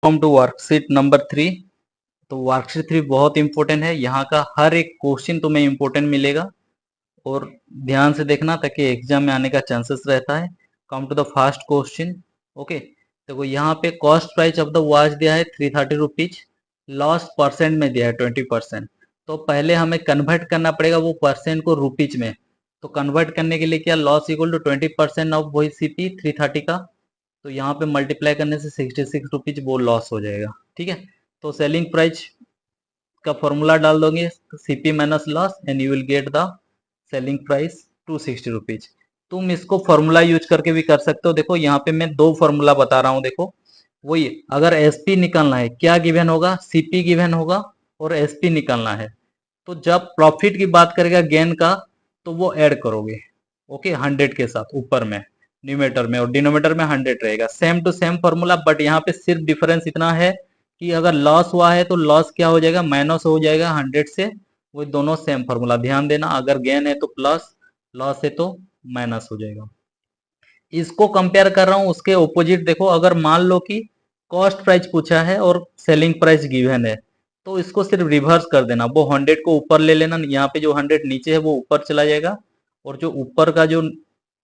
Come to worksheet number 3। तो worksheet 3 बहुत important है, यहाँ का हर एक क्वेश्चन तुम्हें इंपॉर्टेंट मिलेगा और ध्यान से देखना ताकि एग्जाम में आने का चांसेस रहता है। Come to the first question. Okay, देखो यहाँ पे cost price of the watch दिया है 330 रुपीज, लॉस परसेंट में दिया है 20%। तो पहले हमें कन्वर्ट करना पड़ेगा वो परसेंट को रुपीज में। तो कन्वर्ट करने के लिए क्या, लॉस इक्वल टू 20% ऑफ वही सीपी 330 का, तो यहाँ पे मल्टीप्लाई करने से 66 रुपीज वो लॉस हो जाएगा। ठीक है, तो सेलिंग प्राइस का फॉर्मूला डाल दोगे CP minus loss and you will get the selling price 260 rupees. तुम इसको फॉर्मूला यूज करके भी कर सकते हो। देखो यहाँ पे मैं दो फॉर्मूला बता रहा हूँ। देखो वही, अगर एसपी निकालना है क्या गिवन होगा, सीपी गिवन होगा और एसपी निकालना है, तो जब प्रॉफिट की बात करेगा गेन का, तो वो ऐड करोगे। ओके, 100 के साथ ऊपर में न्यूमेटर में, और डिनोमीटर में 100 रहेगा। Same to same formula, but यहाँ पे सिर्फ डिफरेंस इतना है कि अगर लॉस हुआ है तो लॉस क्या हो जाएगा, माइनस हो जाएगा 100 से। वो दोनों सेम फॉर्मूला, ध्यान देना। अगर गेन है तो प्लस, लॉस है तो माइनस हो जाएगा। इसको कंपेयर कर रहा हूं उसके ओपोजिट। देखो अगर मान लो कि कॉस्ट प्राइस पूछा है और सेलिंग प्राइस गिवन है, तो इसको सिर्फ रिवर्स कर देना। वो 100 को ऊपर ले लेना, यहाँ पे जो 100 नीचे है वो ऊपर चला जाएगा, और जो ऊपर का जो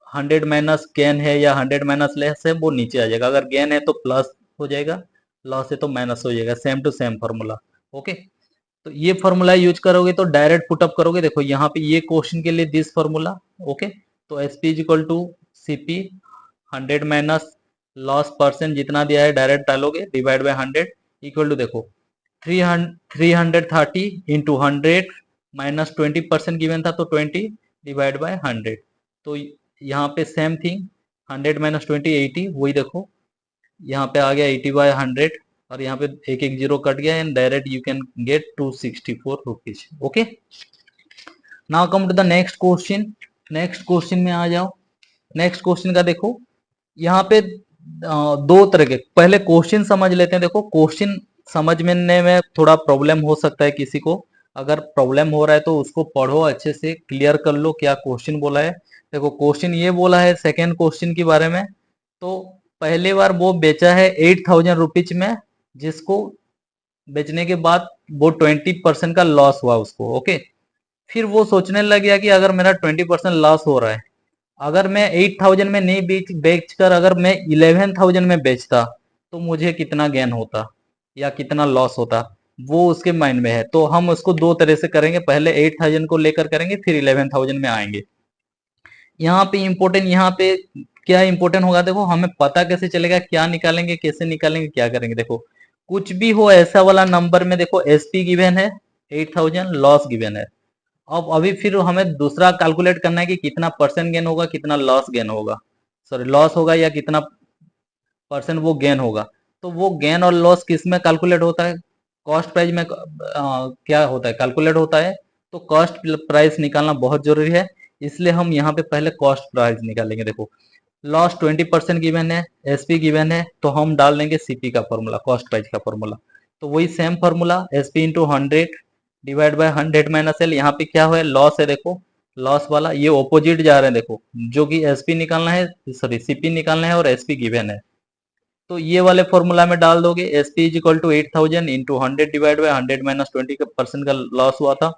100 माइनस गेन है या 100 माइनस लेस है वो नीचे आ जाएगा। अगर गेन है तो प्लस हो जाएगा, लॉस है तो माइनस हो जाएगा। Same to same formula. Okay, तो ये फॉर्मूला यूज करोगे तो डायरेक्ट पुटअप करोगे। देखो यहाँ पे ये क्वेश्चन के लिए दिस फॉर्मूला। ओके, तो S P is equal to C P 100 minus loss percent जितना दिया है डायरेक्ट डालोगे, डिवाइड बाय 100 इक्वल टू, देखो 330 इंटू 100 माइनस 20% गिवन था तो 20 डिवाइड बाय 100। तो यहाँ पे सेम थिंग, 100 माइनस 20 80, वही देखो यहाँ पे आ गया 80 बाय 100, और यहाँ पे एक एक जीरो कट गया and direct you can get 264 rupees. Okay, now come to the next question. Next question में आ जाओ। नेक्स्ट क्वेश्चन का देखो, यहाँ पे दो तरह के, पहले क्वेश्चन समझ लेते हैं। देखो क्वेश्चन समझने में थोड़ा प्रॉब्लम हो सकता है किसी को। अगर प्रॉब्लम हो रहा है तो उसको पढ़ो अच्छे से, क्लियर कर लो क्या क्वेश्चन बोला है। देखो क्वेश्चन ये बोला है सेकेंड क्वेश्चन के बारे में, तो पहले बार वो बेचा है 8000 रुपीज में, जिसको बेचने के बाद वो 20% का लॉस हुआ उसको। ओके, फिर वो सोचने लग गया कि अगर मेरा 20% लॉस हो रहा है, अगर मैं 8000 में नहीं बेच कर अगर मैं 11000 में बेचता तो मुझे कितना गेन होता या कितना लॉस होता, वो उसके माइंड में है। तो हम उसको दो तरह से करेंगे, पहले 8000 को लेकर करेंगे, फिर 11000 में आएंगे। यहाँ पे इम्पोर्टेंट, यहाँ पे क्या इम्पोर्टेंट होगा, देखो हमें पता कैसे चलेगा क्या निकालेंगे, कैसे निकालेंगे, क्या करेंगे। देखो कुछ भी हो ऐसा वाला नंबर में, देखो एसपी गिवन है 8000, लॉस गिवन है। अब अभी फिर हमें दूसरा कैलकुलेट करना है कि कितना परसेंट गेन होगा, कितना लॉस गेन होगा, सॉरी लॉस होगा, या कितना परसेंट वो गेन होगा। तो वो गेन और लॉस किस में कैलकुलेट होता है, कॉस्ट प्राइस में क्या होता है, कैलकुलेट होता है। तो कॉस्ट प्राइस निकालना बहुत जरूरी है, इसलिए हम यहाँ पे पहले कॉस्ट प्राइस निकालेंगे। देखो लॉस 20% गिवन है, एसपी गिवन है, तो हम डाल देंगे सीपी का फॉर्मूला, कॉस्ट प्राइस का फॉर्मूला। तो वही same formula, SP into 100 divide by 100 minus L. यहाँ पे क्या है, लॉस है। देखो लॉस वाला ये ऑपोजिट जा रहे हैं, देखो जो कि एसपी निकालना है, सॉरी सीपी निकालना है और एसपी गिवन है, तो ये वाले फॉर्मूला में डाल दोगे। S P is equal to 8000 into 100 divide by 100 minus 20% का लॉस हुआ था।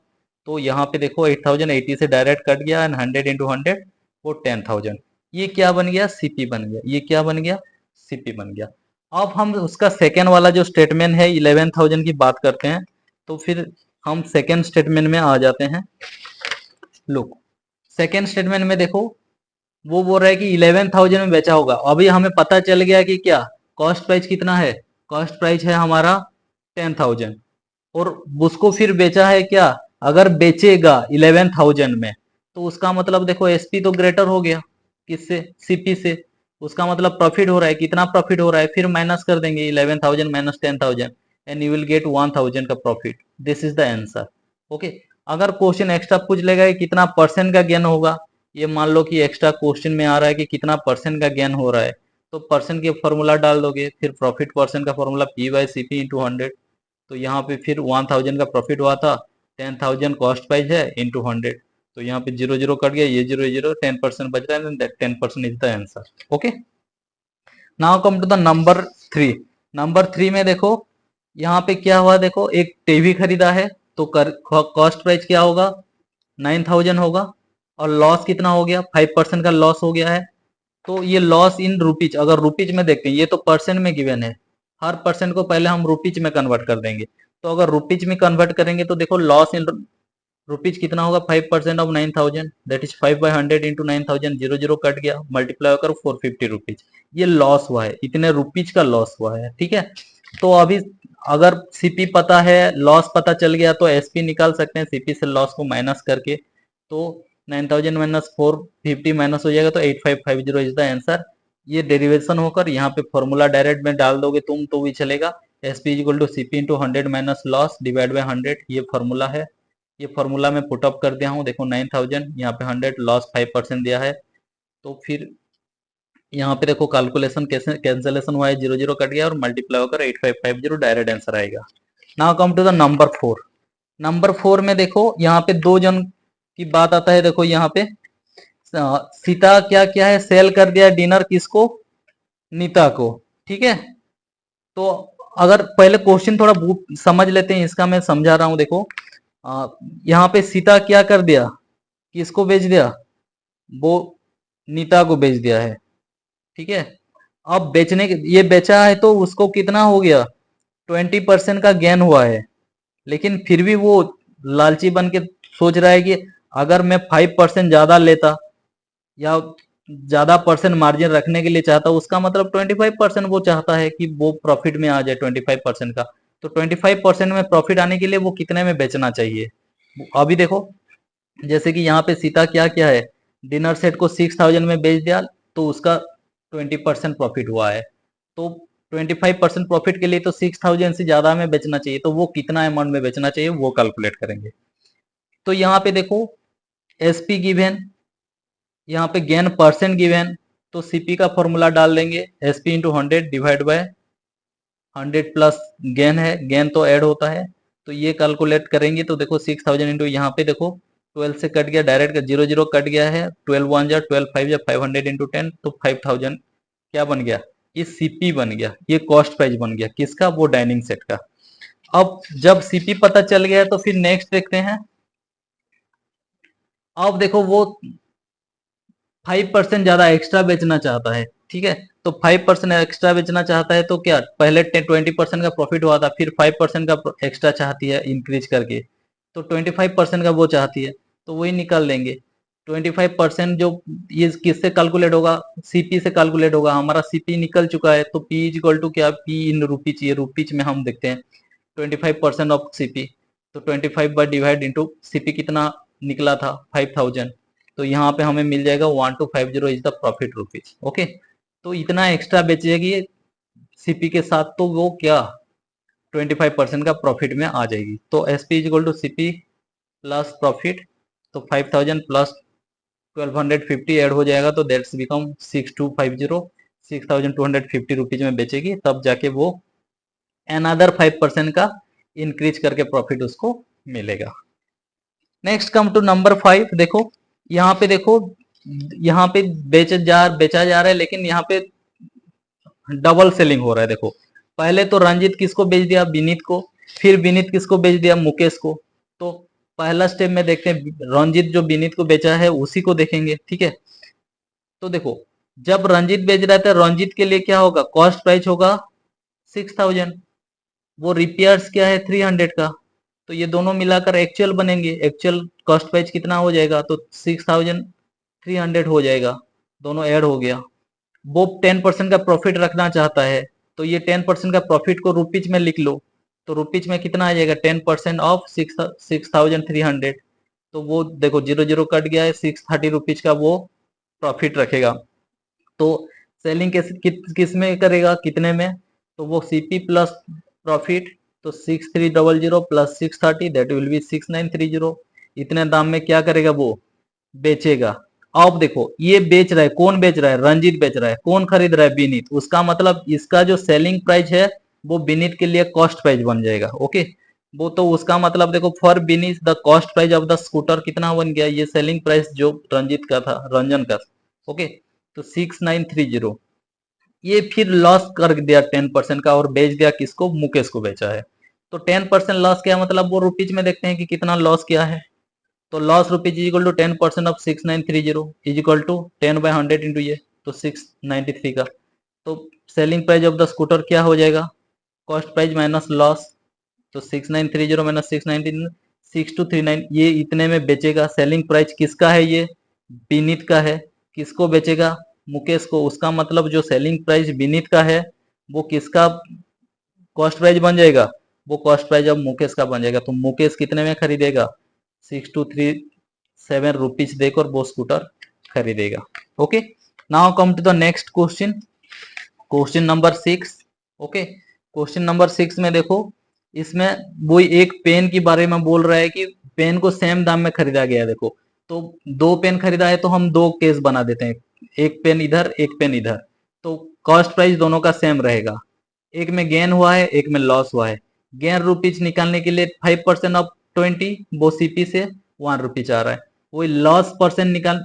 तो यहाँ पे देखो 8000 80 से डायरेक्ट कट गया एंड 100 इंटू 100 वो 10000। ये क्या बन गया, सीपी बन गया। ये क्या बन गया, सीपी बन गया। अब हम उसका सेकेंड वाला जो स्टेटमेंट है 11000 की बात करते हैं। तो फिर हम सेकेंड स्टेटमेंट में आ जाते हैं। लुक सेकेंड स्टेटमेंट में देखो वो बोल रहा है कि 11000 में बेचा होगा। अभी हमें पता चल गया कि क्या कॉस्ट प्राइस कितना है, कॉस्ट प्राइस है हमारा 10000, और उसको फिर बेचा है क्या, अगर बेचेगा 11000 में, तो उसका मतलब देखो एसपी तो ग्रेटर हो गया किससे, सीपी से। उसका मतलब प्रॉफिट हो रहा है, कितना प्रॉफिट हो रहा है, फिर माइनस कर देंगे 11000 minus 10000 and you will gate 1000 का profit. This is the answer. Okay, अगर क्वेश्चन एक्स्ट्रा पूछ लेगा कि कितना परसेंट का गेन होगा, ये मान लो कि एक्स्ट्रा क्वेश्चन में आ रहा है कि कितना परसेंट का गेन हो रहा है, तो परसेंट के फॉर्मूला डाल दोगे, फिर प्रॉफिट परसेंट का formula P by C P into 100। तो यहाँ पे फिर 1000 का प्रॉफिट हुआ था, 10000 कॉस्ट प्राइस है इंटू 100, तो यहाँ पे जीरो जीरो कट गया, ये जीरो जीरो, 10% बच रहा है, 10% is the answer. Okay, now come to the number 3। Number 3 में देखो यहाँ पे क्या हुआ, देखो एक टीवी खरीदा है तो कॉस्ट प्राइस क्या होगा, 9000 होगा, और लॉस कितना हो गया, 5% का लॉस हो गया है। तो ये लॉस इन रुपीज, अगर रुपीज में देखते हैं, ये तो परसेंट में गिवन है, हर परसेंट को पहले हम रुपीज में कन्वर्ट कर देंगे। तो अगर रुपीज में कन्वर्ट करेंगे तो देखो लॉस इन रुपीज कितना होगा, 5% of 9000, that is 5/100 into 9000, zero zero cut गया, मल्टीप्लाई होकर 450 रुपीज, ये लॉस हुआ है, इतने रुपीज का लॉस हुआ है। ठीक है, तो अभी अगर सीपी पता है, लॉस पता चल गया, तो एसपी निकाल सकते हैं सीपी से लॉस को माइनस करके। तो 9000 माइनस 450 माइनस हो जाएगा, तो 8550 इज द आंसर। ये डेरिवेशन होकर यहाँ पे फॉर्मूला डायरेक्ट में डाल दोगे तुम तो भी चलेगा, SP equal to CP into 100 minus loss divide by 100, ये फॉर्मूला है। ये फॉर्मूला मैं पुट अप कर दिया हूँ, देखो 9000 यहाँ पे 100 लॉस 5% दिया है। तो फिर यहाँ पे देखो कैलकुलेशन कैसे कैंसलेशन हुआ है, जीरो जीरो कट गया और मल्टीप्लाई होकर 8550 डायरेक्ट आंसर आएगा। Now come to the number 4। Number 4 में देखो यहाँ पे दो जन की बात आता है, देखो यहाँ पे सीता क्या क्या है, सेल कर दिया डिनर किसको, नीता को। ठीक है, तो अगर पहले क्वेश्चन थोड़ा समझ लेते हैं, इसका मैं समझा रहा हूं, देखो यहाँ पे सीता क्या कर दिया, किसको बेच दिया, वो नीता को बेच दिया है। ठीक है, अब बेचने के ये बेचा है तो उसको कितना हो गया, 20% का गेन हुआ है। लेकिन फिर भी वो लालची बन के सोच रहा है कि अगर मैं 5% ज्यादा लेता या ज्यादा परसेंट मार्जिन रखने के लिए चाहता, उसका मतलब 25% वो चाहता है कि वो प्रॉफिट में आ जाए 25% का। तो 25% में प्रॉफिट आने के लिए वो कितने में बेचना चाहिए। अभी देखो जैसे कि यहाँ पे सीता क्या क्या है, डिनर सेट को 6000 में बेच दिया, तो उसका 20% प्रॉफिट हुआ है। तो 25% प्रॉफिट के लिए तो 6000 से ज्यादा में बेचना चाहिए, तो वो कितना अमाउंट में बेचना चाहिए वो कैलकुलेट करेंगे। तो यहाँ पे देखो एसपी गिवन, यहाँ पे गेन परसेंट गिवन, तो सीपी का फॉर्मूला डाल देंगे, SP into 100 divide by 100 plus gain है, गेन तो ऐड होता है। तो ये कैलकुलेट करेंगे तो देखो 6000 इंटू यहाँ पे देखो 12 से कट गया, डायरेक्ट जीरो जीरो कट गया है, 12 1 जा 12 5 जा 500 इंटू 10, तो 5000 क्या बन गया, ये सीपी बन गया, ये कॉस्ट प्राइस बन गया किसका, वो डाइनिंग सेट का। अब जब सीपी पता चल गया तो फिर नेक्स्ट देखते हैं। अब देखो वो 5% ज्यादा एक्स्ट्रा बेचना चाहता है। ठीक है, तो 5% एक्स्ट्रा बेचना चाहता है, तो क्या पहले 20% का प्रॉफिट हुआ था, फिर 5% का एक्स्ट्रा चाहती है इंक्रीज करके, तो 25% का वो चाहती है, तो वही निकाल लेंगे। 25% जो ये किससे कैलकुलेट होगा, सीपी से कैलकुलेट होगा, हमारा सीपी निकल चुका है, तो पी इज इक्वल टू क्या, पी इन रुपीज, ये रुपीज में हम देखते हैं 25% ऑफ सीपी, तो 25 बाय डिवाइड इंटू सीपी कितना निकला था 5000, तो यहाँ पे हमें मिल जाएगा 1250 is the profit rupees. Okay, तो इतना एक्स्ट्रा बेचेगी सीपी के साथ, तो वो क्या 25% का प्रॉफिट में आ जाएगी। तो S P is equal to CP plus profit, तो 5000 प्लस 1250 ऐड हो जाएगा, तो दैट्स बिकम 6250, 6250 रुपीज में बेचेगी, तब जाके वो अनदर 5% का इंक्रीज करके प्रॉफिट उसको मिलेगा। Next come to number 5। देखो यहाँ पे देखो, यहाँ पे बेचा जा रहा है, लेकिन यहाँ पे डबल सेलिंग हो रहा है। देखो पहले तो रंजीत किसको बेच दिया, विनीत को, फिर विनीत किसको बेच दिया, मुकेश को। तो पहला स्टेप में देखते हैं, रंजीत जो विनीत को बेचा है उसी को देखेंगे। ठीक है, तो देखो जब रंजीत बेच रहा था, रंजीत के लिए क्या होगा, कॉस्ट प्राइस होगा 6000, वो रिपेयर्स क्या है 300 का, तो ये दोनों मिलाकर एक्चुअल बनेंगे, एक्चुअल कॉस्ट प्राइस कितना हो जाएगा, तो 6300 हो जाएगा, दोनों ऐड हो गया। वो 10% का प्रॉफिट रखना चाहता है, तो ये 10% का प्रॉफिट को रुपीज में लिख लो, तो रुपीज में कितना आ जाएगा, 10% ऑफ 6300, तो वो देखो जीरो जीरो कट गया है, 630 रुपीज का वो प्रॉफिट रखेगा। तो सेलिंग किस में करेगा, कितने में, तो वो सीपी प्लस प्रॉफिट, तो 6300 प्लस 630 दैट विल बी 6930, इतने दाम में क्या करेगा, वो बेचेगा। अब देखो ये बेच रहा है, कौन बेच रहा है, रंजीत बेच रहा है, कौन खरीद रहा है, विनीत, उसका मतलब इसका जो सेलिंग प्राइस है वो विनीत के लिए कॉस्ट प्राइस बन जाएगा। ओके, वो तो उसका मतलब देखो for Vineet the cost price of the scooter कितना बन गया, ये सेलिंग प्राइस जो रंजीत का था, रंजन का। ओके, तो 6930, ये फिर लॉस कर दिया 10% का और बेच दिया किसको, मुकेश को बेचा है। तो 10% लॉस क्या मतलब, वो रुपीज में देखते हैं कि कितना लॉस क्या है। तो loss rupees is equal to 10% of 6930 is equal to 10/100 into ये, तो 693 का। तो selling price of the scooter क्या हो जाएगा, कॉस्ट प्राइस माइनस लॉस। तो 6930 माइनस 619, 6239, ये इतने में बेचेगा। सेलिंग प्राइस किसका है, ये विनीत का है। किसको बेचेगा, मुकेश को। उसका मतलब जो सेलिंग प्राइस विनीत का है वो किसका कॉस्ट प्राइस बन जाएगा, वो कॉस्ट प्राइस अब मुकेश का बन जाएगा। तो मुकेश कितने में खरीदेगा, 6237 रुपीज देकर वो स्कूटर खरीदेगा। Okay, now come to the next question, question number 6। Okay, question number 6 में देखो, इसमें वो एक पेन के बारे में बोल रहा है कि पेन को सेम दाम में खरीदा गया है। देखो, तो दो पेन खरीदा है तो हम दो केस बना देते हैं, एक पेन इधर एक पेन इधर। तो कॉस्ट प्राइस दोनों का सेम रहेगा, एक में गेन हुआ है एक में लॉस हुआ है। गेन रुपीज निकालने के लिए 5% ऑफ 20, वो सीपी से 1 रुपीज आ रहा है। वही लॉस परसेंट निकाल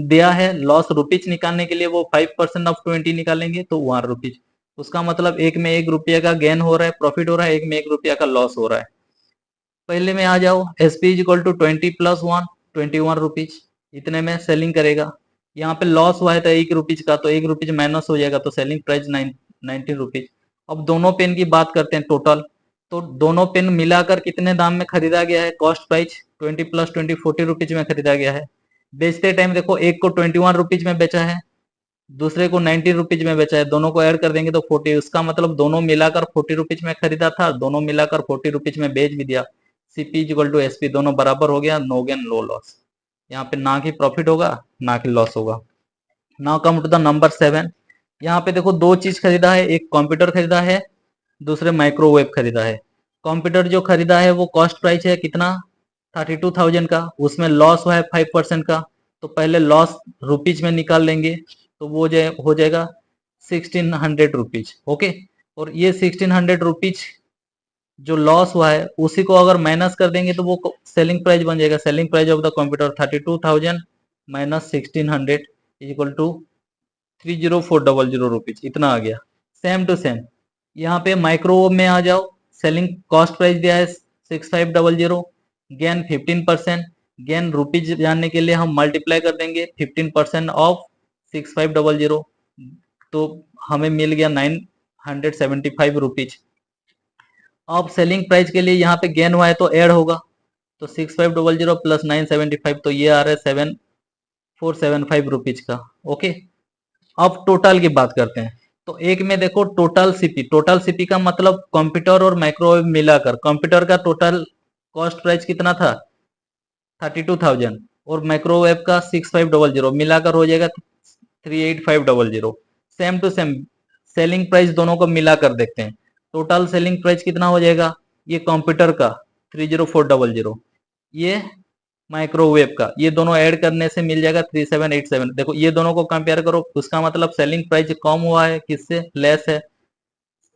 दिया है, लॉस रुपीज निकालने के लिए वो 5% ऑफ 20 निकालेंगे तो 1 रुपीज। उसका मतलब एक में 1 रुपया का गेन हो रहा है, प्रॉफिट हो रहा है, एक में 1 रुपया का लॉस हो रहा है। पहले में आ जाओ, S P is equal to 20+1, 21 rupees, इतने में सेलिंग करेगा। यहाँ पे लॉस हुआ है तो 1 रुपीज का, तो 1 रुपीज माइनस हो जाएगा, तो सेलिंग प्राइस 19 रुपीज। अब दोनों पेन की बात करते हैं टोटल। तो दोनों पेन मिलाकर कितने दाम में खरीदा गया है, कॉस्ट प्राइस 20+20 40 रुपीज में खरीदा गया है। बेचते टाइम देखो, एक को 21 रुपीज में बेचा है, दूसरे को 19 रुपीज में बेचा है, दोनों को ऐड कर देंगे तो 40। उसका मतलब दोनों मिलाकर 40 रुपीज में खरीदा था, दोनों मिलाकर 40 रुपीज में बेच भी दिया। सीपी इक्वल टू एसपी, दोनों बराबर हो गया, नो गेन नो लॉस। यहाँ पे ना कि प्रॉफिट होगा ना कि लॉस होगा। Now come to the number 7। यहाँ पे देखो दो चीज खरीदा है, एक कंप्यूटर खरीदा है, दूसरे माइक्रोवेव खरीदा है। कंप्यूटर जो खरीदा है वो कॉस्ट प्राइस है कितना, 32,000 का, उसमें लॉस हुआ है 5% का। तो पहले लॉस रुपीज में निकाल लेंगे, तो वो हो जाएगा 1600 रुपीज। ओके, और ये 1600 रुपीज जो लॉस हुआ है उसी को अगर माइनस कर देंगे तो वो सेलिंग प्राइस बन जाएगा। Selling price of the computer 32,000 minus 1600 is equal to 30400 rupees, इतना आ गया। सेम टू सेम यहाँ पे माइक्रोवेव में आ जाओ, सेलिंग कॉस्ट प्राइस दिया है 6500, गेन 15%। गेन रुपीज जानने के लिए हम मल्टीप्लाई कर देंगे 15% ऑफ 6500, तो हमें मिल गया 975 रुपीज। अब सेलिंग प्राइस के लिए यहाँ पे गेन हुआ है तो ऐड होगा, तो 6500 प्लस 975, तो ये आ रहा है 7475 रुपीज का। ओके, अब टोटल की बात करते हैं। तो एक में देखो टोटल सीपी, टोटल सीपी का मतलब कंप्यूटर और माइक्रोवेव मिलाकर, कंप्यूटर का टोटल कॉस्ट प्राइस कितना था 32,000, और माइक्रोवेव का 6500 मिलाकर हो जाएगा 38500। Same to same selling price दोनों को मिलाकर देखते हैं, टोटल सेलिंग प्राइस कितना हो जाएगा, ये कंप्यूटर का 30400, ये माइक्रोवेव का, ये दोनों ऐड करने से मिल जाएगा 3787। देखो ये दोनों को कंपेयर करो, उसका मतलब सेलिंग प्राइस कम हुआ है, किससे, लेस है,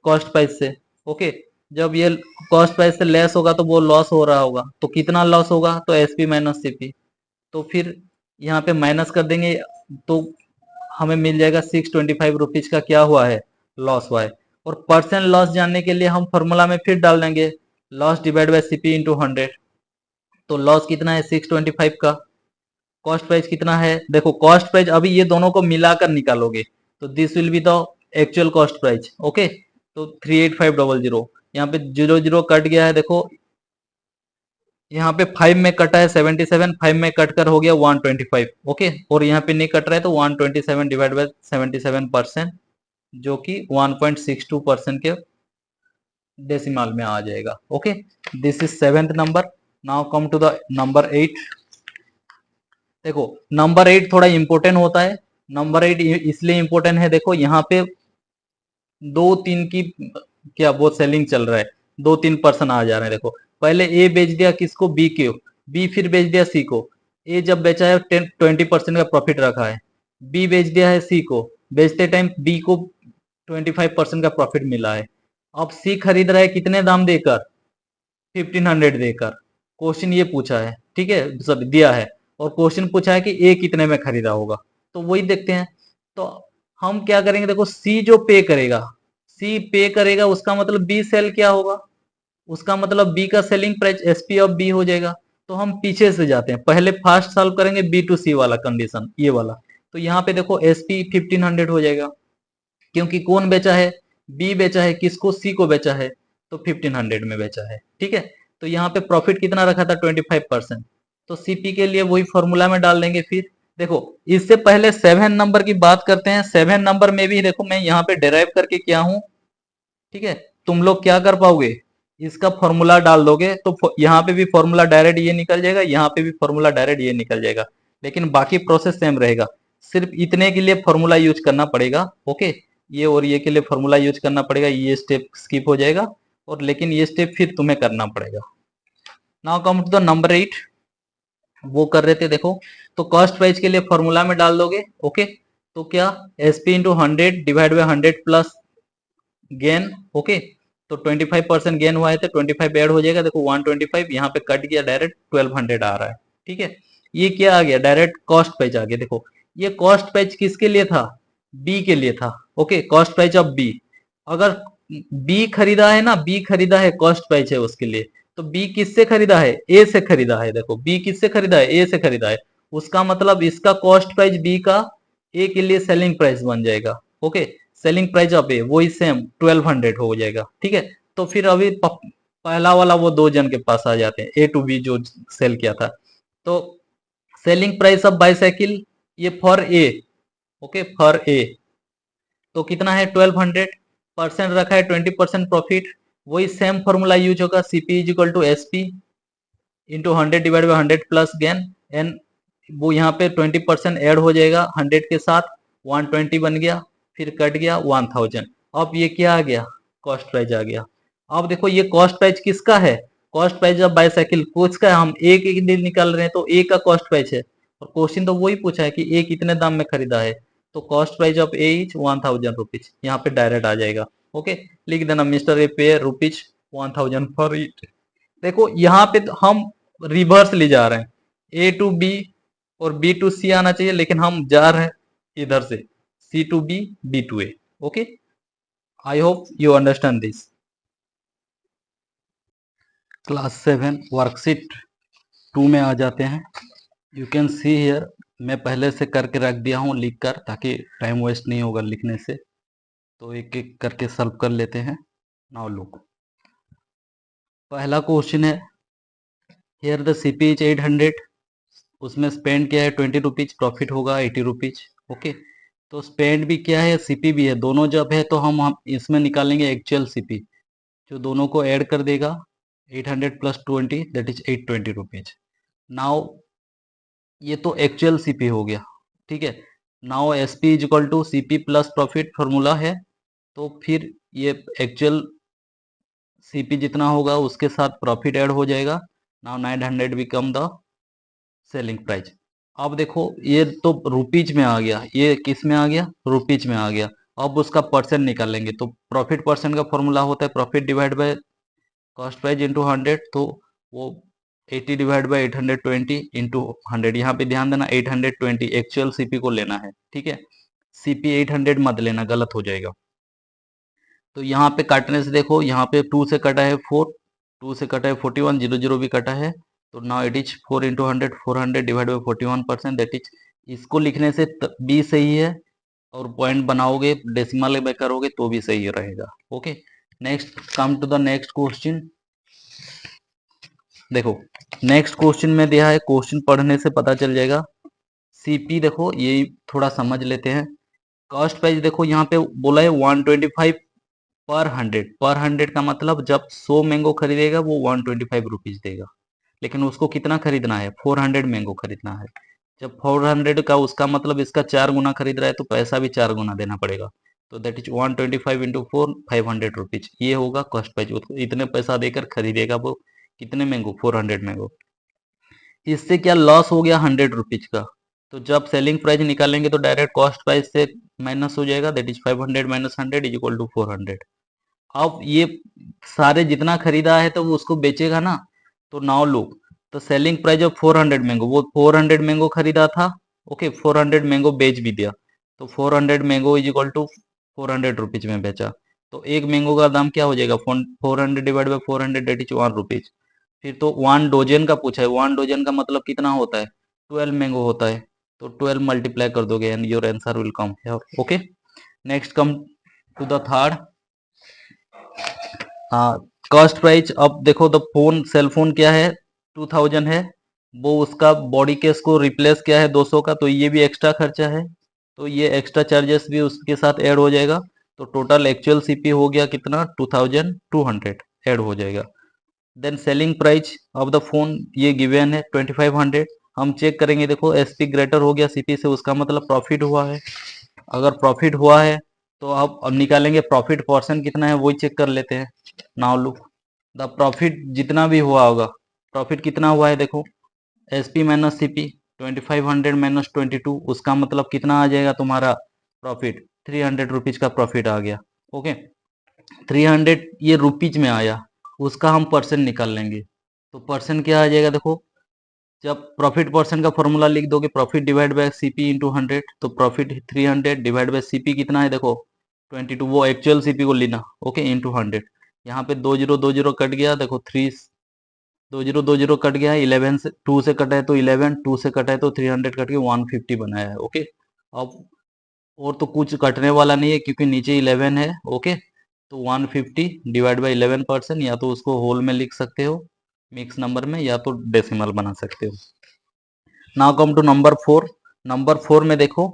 कॉस्ट प्राइस से। ओके, जब ये कॉस्ट प्राइस से लेस होगा तो वो लॉस हो रहा होगा, तो कितना लॉस होगा, तो एसपी माइनस सीपी। तो फिर यहाँ पे माइनस कर देंगे तो हमें मिल जाएगा 625 रुपीज का क्या हुआ है, लॉस हुआ है। और परसेंट लॉस जानने के लिए हम फॉर्मूला में फिर डाल देंगे, loss divide by CP into 100। तो लॉस कितना है 625 का, कॉस्ट प्राइस कितना है, देखो कॉस्ट प्राइस अभी ये दोनों को मिलाकर निकालोगे तो this will be the actual cost price. Okay, तो 38500, यहाँ पे 00 कट गया है, देखो यहाँ पे 5 में कटा है 77, 5 में कट कर हो गया 125। ओके, और यहाँ पे नहीं कट रहा है तो 127 डिवाइड बाय 77%, जो कि 1.62% के डेसिमल में आ जाएगा। Okay, this is seventh number. Now come to the number 8। देखो नंबर 8 थोड़ा इंपॉर्टेंट होता है। नंबर 8 इसलिए इंपॉर्टेंट है, देखो यहाँ पे 2-3 की क्या बहुत सेलिंग चल रहा है, 2-3 पर्सन आ जा रहे हैं। देखो पहले ए बेच दिया किसको, बी को, बी फिर बेच दिया सी को। ए जब बेचा है 20% का प्रॉफिट रखा है, बी बेच दिया है सी को, बेचते टाइम बी को 25% का प्रॉफिट मिला है। अब सी खरीद रहा है कितने दाम देकर, 1500 देकर। क्वेश्चन ये पूछा है, ठीक है, सब दिया है, और क्वेश्चन पूछा है कि ए कितने में खरीदा होगा, तो वही देखते हैं। तो हम क्या करेंगे, देखो सी जो पे करेगा, सी पे करेगा, उसका मतलब बी सेल क्या होगा, उसका मतलब बी का selling price SP of B हो जाएगा। तो हम पीछे से जाते हैं, पहले फास्ट सॉल्व करेंगे बी टू सी वाला कंडीशन, ये वाला। तो यहाँ पे देखो एसपी 1500 हो जाएगा, क्योंकि कौन बेचा है, बी बेचा है, किसको, सी को बेचा है, तो 1500 में बेचा है, ठीक है। तो यहाँ पे प्रॉफिट कितना रखा था, 25%। तो सीपी के लिए वही फॉर्मूला में डाल देंगे। फिर देखो इससे पहले 7 नंबर की बात करते हैं। 7 नंबर में भी देखो मैं यहाँ पे डिराइव करके क्या हूँ, ठीक है। तुम लोग क्या कर पाओगे, इसका फॉर्मूला डाल दोगे तो यहाँ पे भी फॉर्मूला डायरेक्ट ये निकल जाएगा, यहाँ पे भी फॉर्मूला डायरेक्ट ये निकल जाएगा, लेकिन बाकी प्रोसेस सेम रहेगा। सिर्फ इतने के लिए फॉर्मूला यूज करना पड़ेगा, ओके। ये और ये के लिए फॉर्मूला यूज करना पड़ेगा, ये स्टेप स्किप हो जाएगा, और लेकिन ये स्टेप फिर तुम्हें करना पड़ेगा। Now come to the number 8, वो कर रहे थे देखो। तो कॉस्ट प्राइस के लिए फॉर्मूला में डाल दोगे, ओके। तो क्या, SP into 100 divide by 100 plus gain, okay. तो 25% गेन हुआ है तो 25 ऐड हो जाएगा, देखो 125 यहाँ पे कट गया, डायरेक्ट 1200 आ रहा है, ठीक है। ये क्या आ गया, डायरेक्ट कॉस्ट प्राइस आ गया। देखो ये कॉस्ट प्राइस किसके लिए था, बी के लिए था, okay. Cost price of B, अगर बी खरीदा है ना, बी खरीदा है, कॉस्ट प्राइस है उसके लिए। तो बी किससे खरीदा है, ए से खरीदा है। देखो बी किससे खरीदा है, ए से खरीदा है, उसका मतलब इसका कॉस्ट प्राइस बी का ए के लिए सेलिंग प्राइस बन जाएगा, ओके। सेलिंग प्राइस ऑफ ए वही सेम 1200 हो जाएगा, ठीक है। तो फिर अभी पहला वाला वो दो जन के पास आ जाते हैं, ए टू बी जो सेल किया था। तो सेलिंग प्राइस ऑफ बाईसाइकिल, ये for a, okay, for a तो कितना है 1200, परसेंट रखा है 20% प्रॉफिट। वही सेम फॉर्मूला यूज होगा, CP is equal to SP into 100 divide by 100 plus gain, and वो यहाँ पे 20% ऐड हो जाएगा 100 के साथ, 120 बन गया, फिर कट गया 1000। अब ये क्या आ गया, कॉस्ट प्राइस आ गया। अब देखो ये कॉस्ट प्राइस किसका है, कॉस्ट प्राइस ऑफ बाईसाइकिल किसका है, हम ए के लिए निकाल रहे हैं तो ए का कॉस्ट प्राइस है, और क्वेश्चन तो वही पूछा है कि ए कितने दाम में खरीदा है। तो cost price of A is 1000 rupees, यहाँ पे डायरेक्ट आ जाएगा, ओके। लिख देना mister A pay rupees 1000 for it. देखो यहाँ पे तो हम रिवर्स ले जा रहे हैं, ए टू बी और बी टू सी आना चाहिए, लेकिन हम जा रहे हैं इधर से, C to B, B to A, okay. I hope you understand this. Class 7 worksheet 2 में आ जाते हैं। यू कैन सी हियर, मैं पहले से करके रख दिया हूँ लिख कर, ताकि टाइम वेस्ट नहीं होगा लिखने से। तो एक एक करके सॉल्व कर लेते हैं। नाउ लुक, पहला क्वेश्चन है, हियर द सीपी इज 800, उसमें स्पेंड क्या है 20 रुपीज, प्रॉफिट होगा 80 रुपीज, ओके। तो स्पेंड भी क्या है, सीपी भी है, दोनों जब है तो हम इसमें निकालेंगे एक्चुअल सीपी, जो दोनों को ऐड कर देगा, 800 plus 20 that is 820 rupees. Now ये तो एक्चुअल सीपी हो गया, ठीक है। Now SP is equal to CP plus profit formula है, तो फिर ये एक्चुअल सीपी जितना होगा उसके साथ प्रॉफिट ऐड हो जाएगा। Now 900 become the selling price. अब देखो ये तो रुपीज में आ गया, ये किस में आ गया, रुपीज में आ गया। अब उसका परसेंट निकालेंगे, तो प्रॉफिट परसेंट का फॉर्मूला होता है profit divide by cost price into 100, तो वो 80 डिवाइड बाई 820 इंटू 100। यहाँ पे ध्यान देना 820 एक्चुअल सीपी को लेना है, ठीक है। सीपी 800 मत लेना, गलत हो जाएगा। तो यहाँ पे काटने से देखो, यहाँ पे 2 से कटा है 4, 2 से कटा है 41, 00 भी कटा है, तो now it is 4 into 100, 400 divide by 41%, that is, इसको लिखने से बी सही है, और पॉइंट बनाओगे डेसिमल में करोगे तो भी सही रहेगा, okay. Next, come to the next question. देखो नेक्स्ट क्वेश्चन में दिया है, क्वेश्चन पढ़ने से पता चल जाएगा। सीपी देखो ये थोड़ा समझ लेते हैं। कॉस्ट प्राइस देखो यहाँ पे बोला है 125 पर 100, पर 100 का मतलब जब 100 मैंगो खरीदेगा वो 125 रुपीज देगा, लेकिन उसको कितना खरीदना है, 400 मैंगो खरीदना है। जब 400 का, उसका मतलब इसका 4 गुना खरीद रहा है, तो पैसा भी 4 गुना देना पड़ेगा। तो दैट इज 125 इंटू 4, 500 रुपीज, ये होगा कॉस्ट प्राइस। इतने पैसा देकर खरीदेगा वो कितने मैंगो, 400 मैंगो। इससे क्या लॉस हो गया 100 रुपीज का, तो जब सेलिंग प्राइस निकालेंगे तो डायरेक्ट कॉस्ट प्राइस से माइनस हो जाएगा, that is 500 minus 100 is equal to 400। अब ये सारे जितना खरीदा है तो वो उसको बेचेगा ना, तो नाउ लुक, तो सेलिंग प्राइस ऑफ 400 मैंगो, वो 400 मैंगो खरीदा था, ओके, 400 मैंगो बेच भी दिया, तो 400 mango is equal to 400 rupees में बेचा। तो एक मैंगो का दाम क्या हो जाएगा, 400 divide by 400 that is 1 rupees. फिर तो 1 डोजन का पूछा है, 1 डोजन का मतलब कितना होता है, 12 मैंगो होता है। तो 12 मल्टीप्लाई कर दोगे and your answer will come here. Okay, next come to the third. हाँ, कॉस्ट प्राइस। अब देखो द फोन, सेल फोन क्या है, 2000 है, वो उसका बॉडी केस को रिप्लेस किया है 200 का, तो ये भी एक्स्ट्रा खर्चा है, तो ये एक्स्ट्रा चार्जेस भी उसके साथ ऐड हो जाएगा। तो टोटल एक्चुअल सीपी हो गया कितना, 2200 ऐड हो जाएगा। Then selling price of the phone ये गिवन है 2500। हम चेक करेंगे, देखो एसपी ग्रेटर हो गया सीपी से, उसका मतलब प्रॉफिट हुआ है। अगर प्रॉफिट हुआ है तो अब निकालेंगे प्रॉफिट पर्सन कितना है, वही चेक कर लेते हैं। नाउ लुक द प्रॉफिट जितना भी हुआ होगा, प्रॉफिट कितना हुआ है देखो, एसपी माइनस सीपी 2500 माइनस 22, उसका मतलब कितना आ जाएगा तुम्हारा प्रॉफिट, 300 रुपीज का प्रॉफिट आ गया। ओके, 300 ये रुपीज में आया, उसका हम परसेंट निकाल लेंगे। तो परसेंट क्या आ जाएगा देखो, जब प्रॉफिट परसेंट का फॉर्मूला लिख दोगे, profit divide by CP into 100, तो प्रॉफिट 300 डिवाइड बाय सीपी कितना है देखो 22, वो एक्चुअल सीपी को लेना। Okay, into 100। यहाँ पे 2020 कट गया, देखो 3 2020 कट गया है, 11 से 2 से कटा है तो 11, 2 से कटा है तो 300 कट के 150 बनाया है। ओके, अब और तो कुछ कटने वाला नहीं है क्योंकि नीचे 11 है। ओके, तो 150 डिवाइड बाई 11%, या तो उसको होल में लिख सकते हो मिक्स नंबर में, या तो डेसिमल बना सकते हो। Now come to number 4। Number 4 में देखो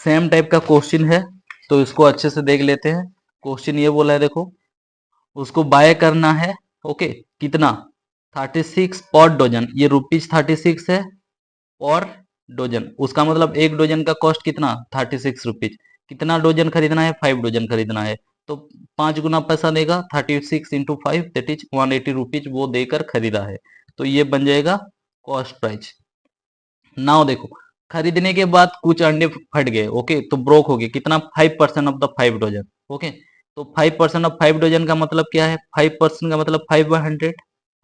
सेम टाइप का क्वेश्चन है, तो इसको अच्छे से देख लेते हैं। क्वेश्चन ये बोला है देखो, उसको बाय करना है। ओके, कितना, 36 पर डोजन, ये रुपीज 36 है पर डोजन, उसका मतलब एक डोजन का कॉस्ट कितना, 36 रुपीज। कितना डोजन खरीदना है, 5 डोजन खरीदना है, तो 5 गुना पैसा देगा, 36 इंटू 5 दैट इज 180 रुपीज वो देकर खरीदा है। तो ये बन जाएगा कॉस्ट प्राइस। नाउ देखो, खरीदने के बाद कुछ अंडे फट गए, ओके, तो ब्रोक हो गए, कितना, 5% ऑफ द 5 डोजन। ओके, तो 5% ऑफ 5 डोजन का मतलब क्या है, 5% का मतलब 5/100,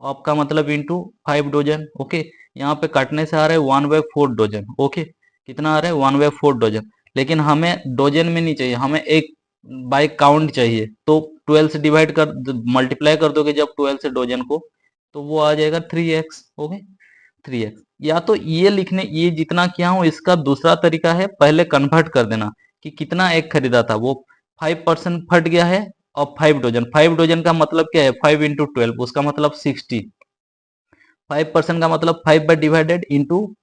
ऑफ का मतलब इंटू 5 डोजन। ओके, यहाँ पे काटने से आ रहा है 1/4 डोजन। ओके, कितना आ रहा है, 1/4 डोजन, लेकिन हमें डोजन में नहीं चाहिए, हमें एक बाय काउंट चाहिए। तो 12 से डिवाइड कर, मल्टीप्लाई कर दोगे जब 12 से डोजन को, तो वो आ जाएगा 3x। ओके, 3x, या तो ये लिखने, ये जितना किया हूं इसका दूसरा तरीका है, पहले कन्वर्ट कर देना कि कितना एक खरीदा था, वो 5% फट गया है, और 5 डोजन, 5 डोजन का मतलब क्या है, 5 इंटू 12, उसका मतलब 60। 5% का मतलब 5 बाई डिवाइडेड इंटू,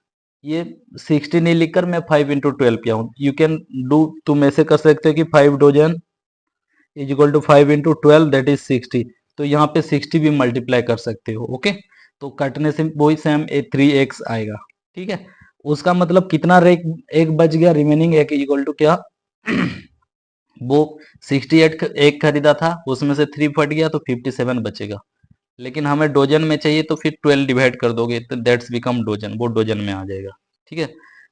ये 60 नहीं लिखकर मैं 5 इंटू 12 किया हूँ। यू कैन डू, तुम ऐसे कर सकते हो कि 5 dozen is equal to 5 into 12 that is 60। तो यहाँ पे 60 भी मल्टीप्लाई कर सकते हो। ओके, तो कटने से वही सेम 3x आएगा। ठीक है, उसका मतलब कितना रेक एक बच गया, रिमेनिंग एक इक्वल टू क्या वो 68 एक खरीदा था, उसमें से 3 फट गया तो 57 बचेगा। लेकिन हमें डोजन में चाहिए, तो फिर 12 डिवाइड कर दोगे तो दैट्स बिकम डोजन, वो डोजन में आ जाएगा। ठीक है,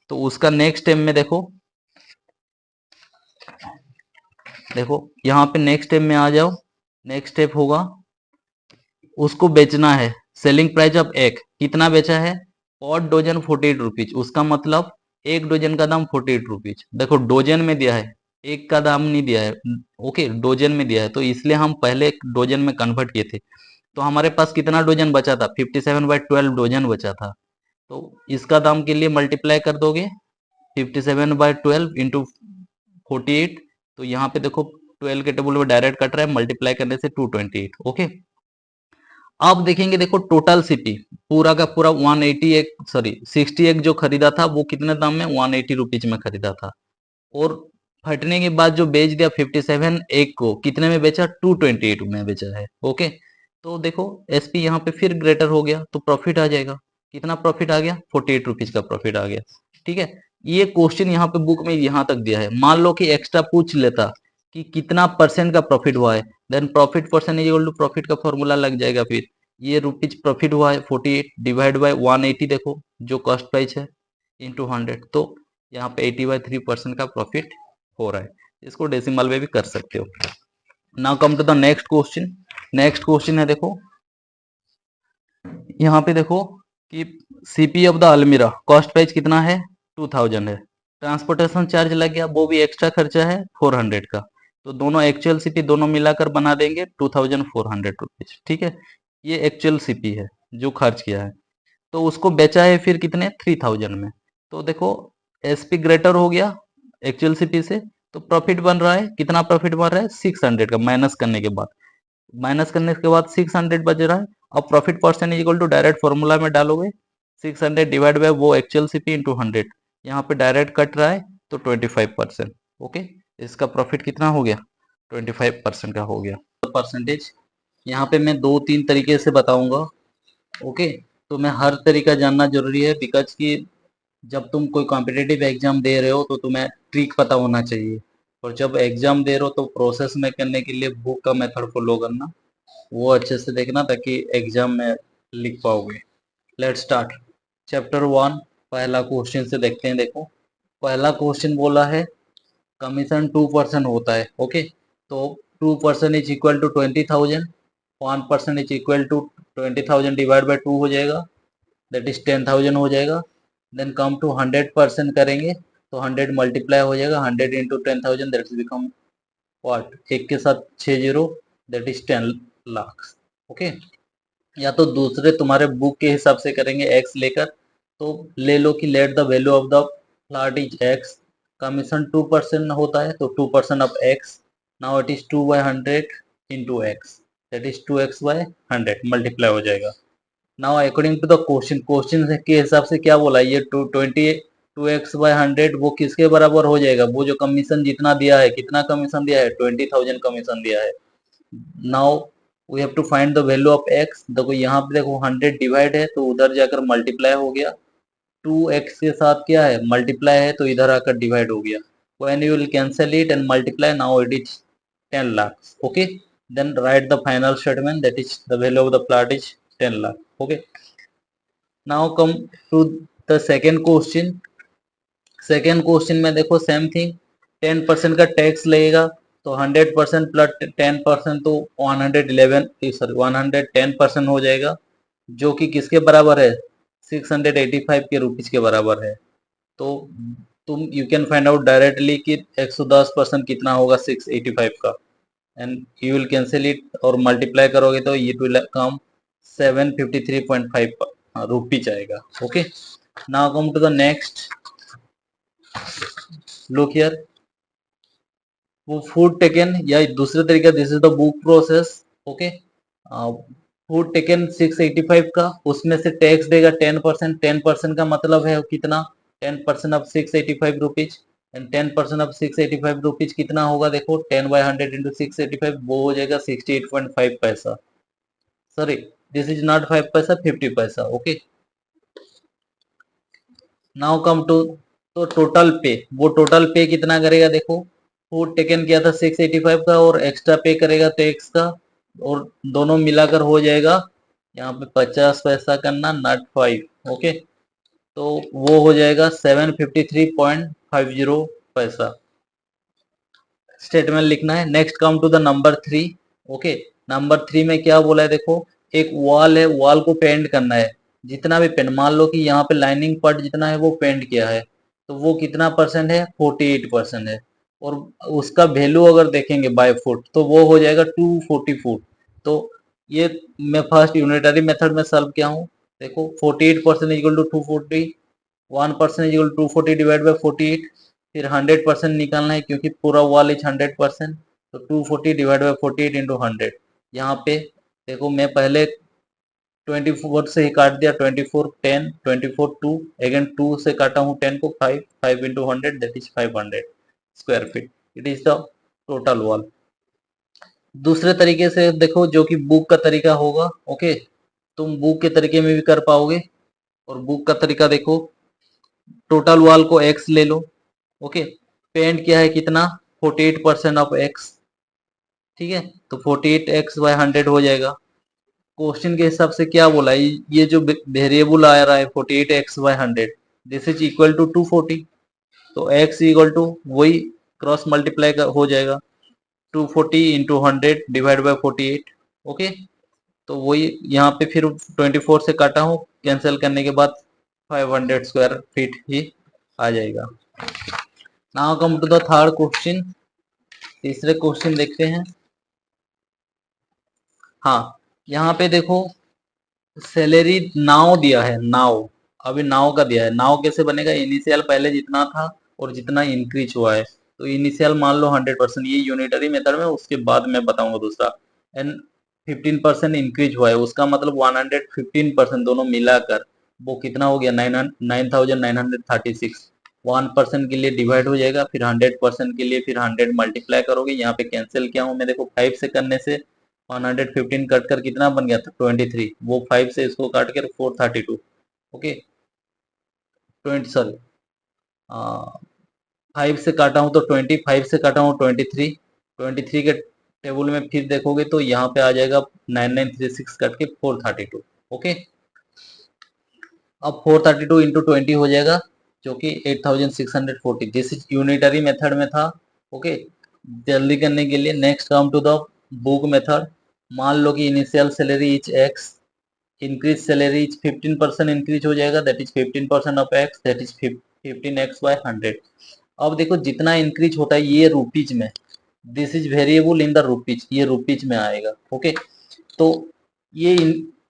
तो उसका नेक्स्ट स्टेप में देखो, देखो यहाँ पे नेक्स्ट स्टेप में आ जाओ। नेक्स्ट स्टेप होगा, उसको बेचना है, सेलिंग प्राइस ऑफ एक, कितना बेचा है, और डोजन 48 रुपीज, उसका मतलब एक डोजन का दाम 48 रुपीज। देखो डोजन में दिया है, एक का दाम नहीं दिया है। ओके, डोजन में दिया है, तो इसलिए हम पहले डोजन में कन्वर्ट किए थे। तो हमारे पास कितना डोजन बचा था, 57/12 डोजन बचा था। तो इसका दाम के लिए मल्टीप्लाई कर दोगे 57/12 इंटू 48। तो यहाँ पे देखो 12 के टेबल में डायरेक्ट कट रहा है, मल्टीप्लाई करने से 228। ओके, अब देखेंगे, देखो टोटल सीपी पूरा का पूरा 180 एक, सॉरी 60 एक जो खरीदा था, वो कितने दाम में, 180 रुपीज में खरीदा था। और फटने के बाद जो बेच दिया 57 एक को, कितने में बेचा, 228 में बेचा है। ओके, तो देखो एसपी यहाँ पे फिर ग्रेटर हो गया, तो प्रॉफिट आ जाएगा, कितना प्रॉफिट आ गया, 48 रुपीज का प्रॉफिट आ गया। ठीक है, ये क्वेश्चन यहाँ पे बुक में यहाँ तक दिया है। मान लो कि एक्स्ट्रा पूछ लेता कि कितना परसेंट का प्रॉफिट हुआ है, then profit percent is equal to profit का फॉर्मूला लग जाएगा। फिर ये रुपीज प्रॉफिट हुआ है 48 डिवाइड बाय 180, देखो जो कॉस्ट प्राइस है, इंटू 100, तो यहाँ पे 80/3% का प्रॉफिट हो रहा है। इसको डेसिमल में भी कर सकते हो। Now come to the next question. Next question है देखो, यहाँ पे देखो कि CP of the almirah cost price कितना है, 2000 है, ट्रांसपोर्टेशन चार्ज लग गया, वो भी एक्स्ट्रा खर्चा है 400 का। तो दोनों एक्चुअल सीपी दोनों मिलाकर बना देंगे 2400 रुपीज। ठीक है, ये एक्चुअल सीपी है जो खर्च किया है। तो उसको बेचा है फिर कितने, 3000 में। तो देखो एसपी ग्रेटर हो गया एक्चुअल सीपी से, तो प्रॉफिट बन रहा है, कितना प्रॉफिट बन रहा है, 600 का माइनस करने के बाद, 600 बच रहा है। अब profit percentage equal to direct formula में डालोगे, 600 डिवाइड बाय वो एक्चुअल सीपी इंटू 100, यहाँ पे डायरेक्ट कट रहा है तो 25%। ओके, इसका प्रॉफिट कितना हो गया, 25% का हो गया परसेंटेज। यहाँ पे मैं 2-3 तरीके से बताऊंगा। ओके, तो मैं हर तरीका जानना जरूरी है, बिकॉज कि जब तुम कोई कॉम्पिटिटिव एग्जाम दे रहे हो तो तुम्हें ट्रिक पता होना चाहिए, और जब एग्जाम दे रहे हो तो प्रोसेस में करने के लिए बुक का मेथड फॉलो करना, वो अच्छे से देखना ताकि एग्जाम में लिख पाओगे। Let's start chapter 1। पहला क्वेश्चन से देखते हैं। देखो पहला क्वेश्चन बोला है कमीशन 2% होता है। ओके, तो 2% is equal to 20,000, 1% is equal to 20,000 divide by 2 हो जाएगा, दैट इज 10,000 हो जाएगा। देन कम टू 100% करेंगे तो 100 मल्टीप्लाई हो जाएगा, 100 into 10,000 that is become what, एक के साथ 6 zero, that is 10 lakh. Okay, या तो दूसरे तुम्हारे बुक के हिसाब से करेंगे एक्स लेकर, तो ले लो कि let the value of the plot is X, commission 2% होता है तो 2% of X, now it is 2/100 into X, that is 2x by 100 multiply हो जाएगा। Now according to the question, question के हिसाब से क्या बोला, ये 2x/100 वो किसके बराबर हो जाएगा, वो जो कमीशन जितना दिया है, कितना कमीशन दिया है, 20,000 कमीशन दिया है। Now we have to find the value of X. देखो यहाँ पे देखो 100 डिवाइड है तो उधर जाकर मल्टीप्लाई हो गया, 2x के साथ क्या है, मल्टीप्लाई है तो इधर आकर डिवाइड हो गया। When you will cancel it and multiply, now it is 10 lakhs. Okay, then write the final statement, that is the value of the plot is 10 lakh. Okay, now come to the second question. Second question में देखो same thing, 10% का tax लगेगा, तो 100% plus 10% तो 111, sorry 110% हो जाएगा, जो कि किसके बराबर है, 685 के रुपीज के बराबर है। तो तुम you can find out directly कि 110% कितना होगा 685 का, and you will cancel it और मल्टीप्लाई करोगे तो इट विल कम 753.5 रुपीज आएगा। Okay, now come to the next, look here, वो फूड टेकन या दूसरे तरीका, this is the book process. Okay, food taken 685 का, उसमें से टैक्स देगा 10%, 10% का मतलब है कितना, 10% of 685 rupees, and 10% of 685 rupees कितना होगा, देखो 10/100 इंटू 685, वो हो जाएगा 68.5 पैसा, सॉरी दिस इज नॉट 5 पैसा, 50 पैसा। ओके, नाउ कम टू, तो टोटल पे, वो टोटल पे कितना करेगा, देखो फूड टेकन किया था 685 का और एक्स्ट्रा पे करेगा टैक्स का, और दोनों मिलाकर हो जाएगा यहाँ पे 50 पैसा करना, नॉट 5। ओके, तो वो हो जाएगा 753.50 पैसा। स्टेटमेंट लिखना है। Next come to the number 3। Okay, number 3 में क्या बोला है, देखो एक वॉल है, वॉल को पेंट करना है, जितना भी पेंट, मान लो कि यहाँ पे लाइनिंग पार्ट जितना है वो पेंट किया है, तो वो कितना परसेंट है, 48% है, और उसका वैल्यू अगर देखेंगे बाय फुट तो वो हो जाएगा 240 फुट। तो ये मैं फर्स्ट यूनिटरी मेथड में सॉल्व किया हूँ। देखो 48% equal to 240, 1% equal to 240 divide by 48, फिर 100% निकालना है क्योंकि पूरा वॉल इज 100%, तो 240 डिवाइड बाई 48 इंटू 100। यहाँ पे देखो मैं पहले 24 से ही काट दिया, 24 10, 24 2, अगेन 2 से काटा हूँ 10 को, 5, 5 into 100 that is 500 square feet, it is the total wall. दूसरे तरीके से देखो जो कि बुक का तरीका होगा। ओके, तुम बुक के तरीके में भी कर पाओगे, और बुक का तरीका देखो, टोटल वॉल को x ले लो। ओके, पेंट किया है कितना, 48% ऑफ x, ठीक है, तो 48x/100 हो जाएगा। क्वेश्चन के हिसाब से क्या बोला, ये जो वेरिएबल आ रहा है 48x/100, this is equal to 240, तो x इक्वल टू वही क्रॉस मल्टीप्लाई हो जाएगा, 240 इंटू 100 डिवाइड बाई 48। ओके, तो वही यहाँ पे फिर 24 से काटा हूँ, कैंसिल करने के बाद 500 स्क्वायर फीट ही आ जाएगा। Now come to the third question. तीसरे क्वेश्चन देखते हैं। हाँ, यहाँ पे देखो सैलरी नाउ दिया है, नाउ अभी नाउ का दिया है। नाउ कैसे बनेगा, इनिशियल पहले जितना था और जितना इंक्रीज हुआ है, तो इनिशियल मान लो 100%, ये यूनिटरी मेथड में, उसके बाद मैं बताऊंगा दूसरा। एंड 15% इंक्रीज हुआ है, उसका मतलब 115% दोनों मिलाकर वो कितना हो गया, 9936। 1% के लिए डिवाइड हो जाएगा, फिर 100% के लिए फिर 100 मल्टीप्लाई करोगे। यहाँ पे कैंसिल किया हूँ मैं, देखो 5 से करने से 115 कट कर कितना बन गया था, 23। वो 5 से इसको काट कर 432। ओके, 20 सॉरी, 5 से काटा हूँ तो 20, 5 से काटा हूँ 23। 23 के टेबल में फिर देखोगे तो यहाँ पे आ जाएगा 9936 कट के 432। ओके, अब 432 इंटू 20 हो जाएगा, जो कि 8640। दिस इज यूनिटरी मेथड में था। ओके, जल्दी करने के लिए next come to the book method. मान लो कि initial salary is X, increase salary is 15% increase हो जाएगा, that is 15% of X, that is 15x by 100। अब देखो जितना इंक्रीज होता है ये रुपीज में, this is variable in the rupees, ये रुपीज में आएगा। ओके, तो ये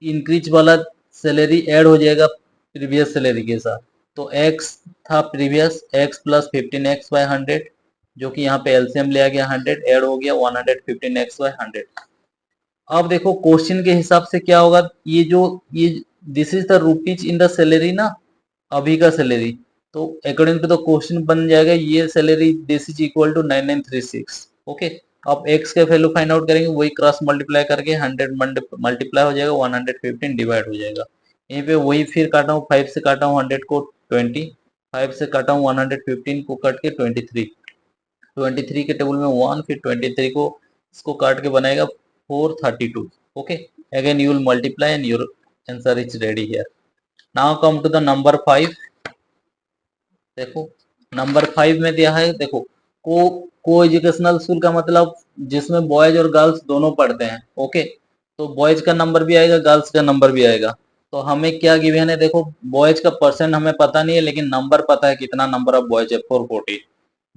इंक्रीज वाला सैलरी ऐड हो जाएगा प्रीवियस सैलरी के साथ। तो एक्स था previous, x plus 15x by 100, जो कि यहाँ पे एलसीएम लिया गया 100, ऐड हो गया 115x बाय 100। अब देखो क्वेश्चन के हिसाब से क्या होगा, ये this is the rupees in the salary ना, अभी का सैलरी। तो अकॉर्डिंग टू द क्वेश्चन बन जाएगा ये salary, this is equal to 9936। Okay, अब एक्स के वैल्यू फाइंड आउट करेंगे, वही क्रॉस मल्टीप्लाई करके 100 मल्टीप्लाई हो जाएगा, 115 डिवाइड हो जाएगा। यहीं पे वही फिर काटा हूँ, 5 से काटा हूँ 100 को 20, 5 से काटा हूँ 115 को कट के 23, 23 के टेबल में 1, फिर 23 को इसको काट के बनाएगा 432। Okay, again you will multiply and your answer is ready here. Now come to the number 5। देखो नंबर 5 में दिया है, देखो को एजुकेशनल स्कूल का मतलब जिसमें बॉयज और गर्ल्स दोनों पढ़ते हैं। ओके, तो बॉयज का नंबर भी आएगा, गर्ल्स का नंबर भी आएगा। तो हमें क्या गिवन है, देखो बॉयज का परसेंट हमें पता नहीं है, लेकिन नंबर पता है, कितना नंबर ऑफ बॉयज है 440।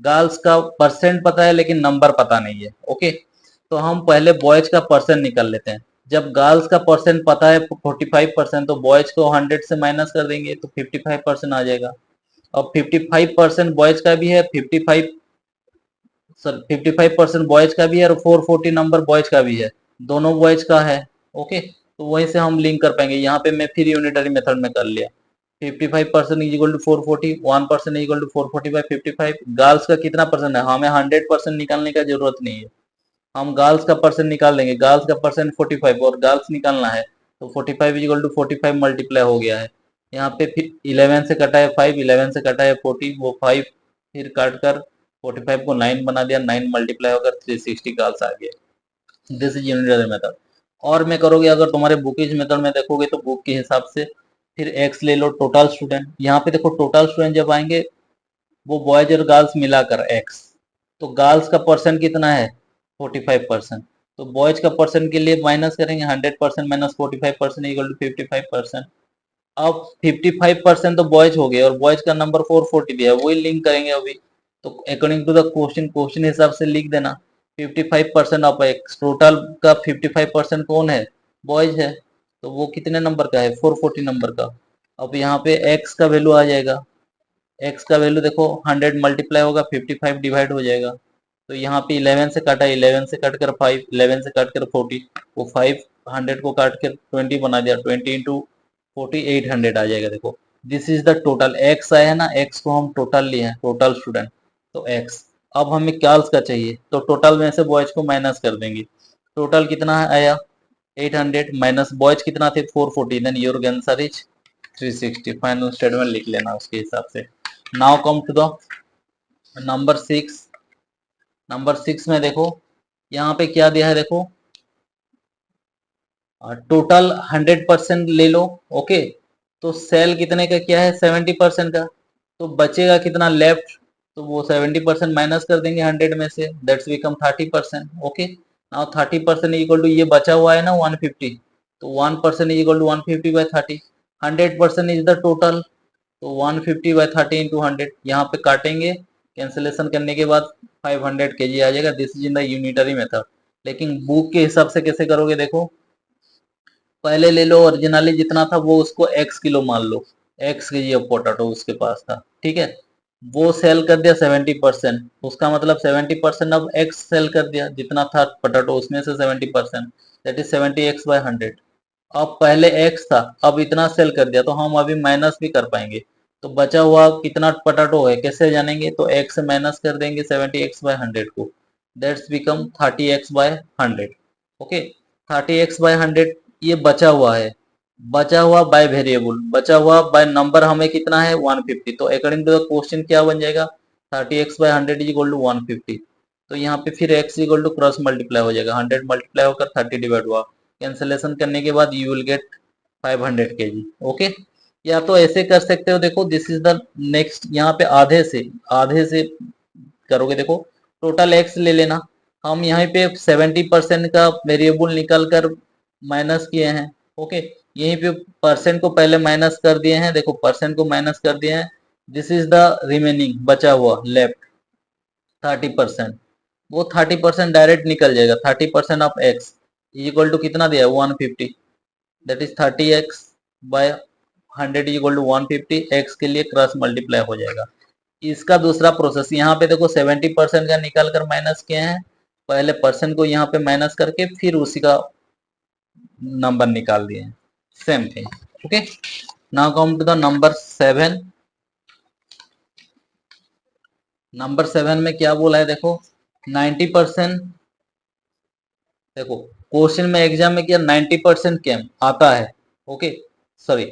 गर्ल्स का परसेंट पता है लेकिन नंबर पता नहीं है। ओके, तो हम पहले बॉयज का परसेंट निकाल लेते हैं। जब गर्ल्स का परसेंट पता है 45%, तो बॉयज को 100 से माइनस कर देंगे तो 55% आ जाएगा। अब 55% बॉयज का भी है, 55% बॉयज का भी है, और 440 नंबर बॉयज का भी है, दोनों बॉयज का है। ओके, तो वहीं से हम लिंक कर पाएंगे। यहाँ पे मैं फिर यूनिटरी मेथड में कर लिया, 55% is equal to 440, 1% is equal to 440 by 55। Girls का कितना परसेंट है, हमें 100% निकालने का जरूरत नहीं है, हम गर्ल्स का परसेंट निकाल लेंगे। गर्ल्स का परसेंट 45 और गर्ल्स निकालना है, तो 45 इज इक्वल टू 45 मल्टीप्लाई हो गया है। यहाँ पे फिर 11 से कटा है 5, 11 से कटा है 40, वो 5 फिर काट कर 45 को 9 बना दिया, 9 मल्टीप्लाई होकर 360 गर्ल्स आ गया। This is unitary method. और में करोगे अगर तुम्हारे बुकिज मेथड में देखोगे तो बुक के हिसाब से फिर एक्स ले लो, टोटल स्टूडेंट। यहाँ पे देखो टोटल स्टूडेंट जब आएंगे वो बॉयज और गर्ल्स मिलाकर एक्स, तो गर्ल्स का परसेंट कितना है 45%, तो बॉयज का परसेंट के लिए माइनस करेंगे 100% माइनस 45% इक्वल टू 55%। अब 55% तो बॉयज हो गए और बॉयज का नंबर 440 दिया है, वही लिंक करेंगे अभी। तो अकॉर्डिंग टू द क्वेश्चन हिसाब से लिख देना 55% ऑफ एक्स, टोटल का 55% कौन है, बॉयज है, तो वो कितने नंबर का है 440 नंबर का। अब यहाँ पे एक्स का वैल्यू आ जाएगा, एक्स का वैल्यू देखो 100 मल्टीप्लाई होगा 55 डिवाइड हो जाएगा। तो यहाँ पे 11 से काटा, 11 से कट कर 5, 11 से कट कर 40, वो 5 100 को काट कर 20 बना दिया, 20 इंटू 40 800 आ जाएगा। देखो this is the total, x आया है ना, एक्स को हम टोटल लिए हैं, टोटल स्टूडेंट, तो एक्स। अब हमें गर्ल्स का चाहिए, तो टोटल में से बॉयज को माइनस कर देंगे। टोटल कितना आया 800 माइनस बॉयज कितना थे 440, then your answer is 360। Final statement लिख लेना उसके हिसाब से। Now come to the number 6। Number 6 में देखो यहाँ पे क्या दिया है, देखो टोटल 100% ले लो। ओके, तो सेल कितने का क्या है 70% का, तो बचेगा कितना लेफ्ट, तो वो 70% माइनस कर देंगे 100 में से, that's become 30%। Okay, now 30% equal to ये बचा हुआ है ना 150, तो 1% equal to 150 by 30, 100% is the total, तो 150/30 इंटू 100, यहाँ पे काटेंगे, कैंसिलेशन करने के बाद 500 kg आ जाएगा। This is in the unitary method. लेकिन बुक के हिसाब से कैसे करोगे, देखो पहले ले लो ओरिजिनली जितना था वो, उसको x किलो मान लो, x केजी ऑफ पोटैटो उसके पास था, ठीक है। वो सेल कर दिया 70%, उसका मतलब 70% अब x सेल कर दिया, जितना था पोटैटो उसमें से 70%, दैट इज 70x/100। अब पहले x था, अब इतना सेल कर दिया, तो हम अभी माइनस भी कर पाएंगे। तो बचा हुआ कितना पोटैटो है कैसे जानेंगे, तो x से माइनस कर देंगे 70x/100 को, that's become 30x/100। Okay, 30x/100 ये बचा हुआ है, बचा हुआ बाय वेरिएबल, बचा हुआ बाय नंबर हमें कितना है 150। तो अकॉर्डिंग टू द क्वेश्चन क्या बन जाएगा, 30x/100 इज इक्वल टू 150। तो यहाँ पे फिर x equal to cross multiply हो जाएगा, 100 मल्टीप्लाई होकर 30 डिवाइड हुआ, कैंसिलेशन करने के बाद you will gate 500 kg। Okay, या तो ऐसे कर सकते हो, देखो दिस इज द नेक्स्ट, यहाँ पे आधे से करोगे, देखो टोटल x ले लेना। हम यहाँ पे 70% का वेरिएबल निकाल कर माइनस किए हैं। ओके, यहीं पे परसेंट को पहले माइनस कर दिए हैं, देखो परसेंट को माइनस कर दिए हैं। दिस इज द रिमेनिंग, बचा हुआ लेफ्ट 30%, वो 30% डायरेक्ट निकल जाएगा। 30% of x is equal to कितना दिया है 150, that is 30x/100 is equal to 150, x के लिए क्रॉस मल्टीप्लाई हो जाएगा। इसका दूसरा प्रोसेस, यहाँ पे देखो 70% का निकाल कर माइनस किए हैं, पहले परसेंट को यहाँ पे माइनस करके फिर उसी का नंबर निकाल दिए हैं, same thing. Okay, now come to the number 7। Number 7 में क्या बोला है, देखो 90%, देखो क्वेश्चन में एग्जाम में क्या 90% केम आता है। Okay, sorry,